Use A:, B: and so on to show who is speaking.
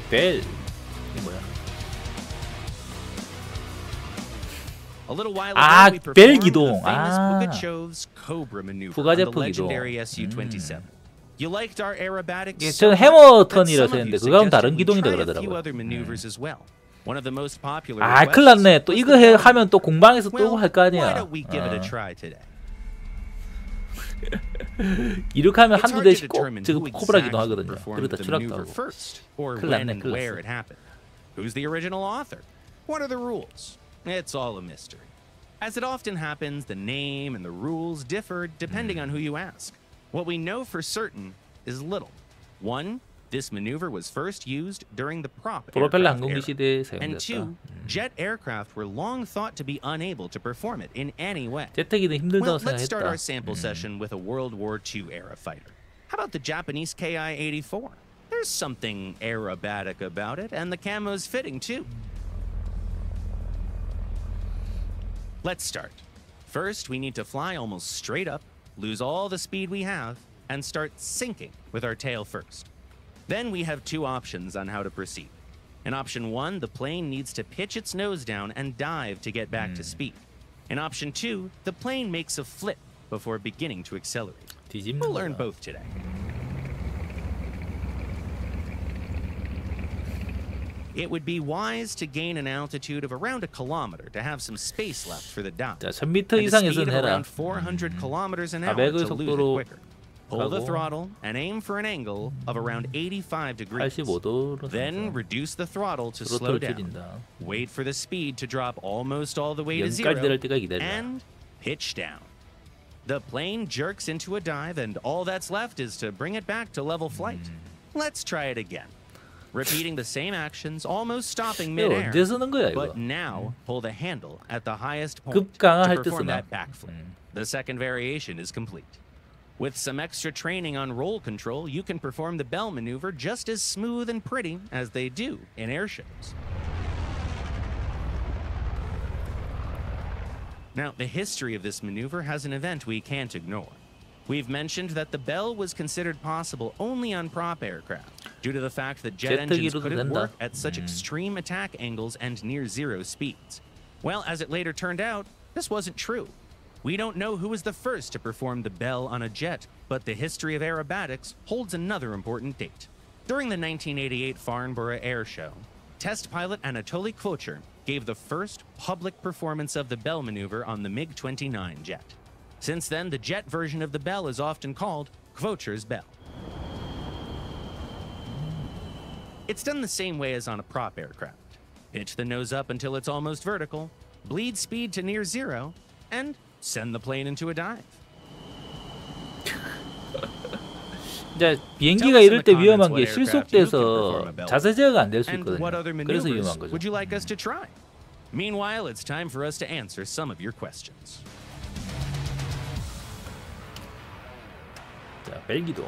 A: 벨. 이게 뭐야? 아, 벨 기동. 아, 부가제프 기동. 저는 해머턴이라서 했는데 그거는 다른 기동이다 그러더라고요. 아, 큰일 났네. 또 이거 하면 또 공방에서 또 할 거 아니야. 이렇게 하면 한두 대씩 꼭 저거 코브라 기동 하거든요. 그러다 추락도 하고. 큰일 났네, 큰일 났어.
B: Who's the original author? What are the rules? It's all a mystery. As it often happens, the name and the rules differ depending on who you ask. What we know for certain is little. One, this maneuver was first used during the prop aircraft era. And two, jet aircraft were long thought to be unable to perform it in any way. Well, let's start our sample session with a World War II era fighter. How about the Japanese Ki-84? There's something aerobatic about it, and the camo's fitting too. Let's start. First, we need to fly almost straight up, lose all the speed we have, and start sinking with our tail first. Then we have two options on how to proceed. In option one, the plane needs to pitch its nose down and dive to get back to speed. In option two, the plane makes a flip before beginning to accelerate. We'll learn both today. It would be wise to gain an altitude of around 1 kilometer to have some space left for the dive.
A: 자, 1000m 이상에서는 해라.
B: Around 400 kilometers an hour to lose it quicker. Pull the throttle and aim for an angle of around 85 degrees.
A: 85도로
B: Then reduce the throttle to slow down. Wait for the speed to drop almost all the way to zero and pitch down. The plane jerks into a dive and all that's left is to bring it back to level flight. Let's try it again. Repeating the same actions, almost stopping mid-air, but now pull the handle at the highest point to perform that backflip. The second variation is complete. With some extra training on roll control, you can perform the bell maneuver just as smooth and pretty as they do in air shows. Now, the history of this maneuver has an event we can't ignore. We've mentioned that the bell was considered possible only on prop aircraft due to the fact that jet engines couldn't work at such extreme attack angles and near zero speeds. Well, as it later turned out, this wasn't true. We don't know who was the first to perform the bell on a jet, but the history of aerobatics holds another important date. During the 1988 Farnborough Air Show, test pilot Anatoly Kvocher gave the first public performance of the bell maneuver on the MiG-29 jet. Since then, the jet version of the bell is often called Kvocher's bell. It's done the same way as on a prop aircraft. Pitch the nose up until it's almost vertical, bleed speed to near zero, and send the plane into a dive.
A: 이제 비행기가 이럴 때 위험한 게 실속돼서 자세 제어가 안 될 수 있거든요. 그래서 위험한 거죠.
B: Would you like us to try? Meanwhile, it's time for us to answer some of your questions.
A: 자, 벨기동.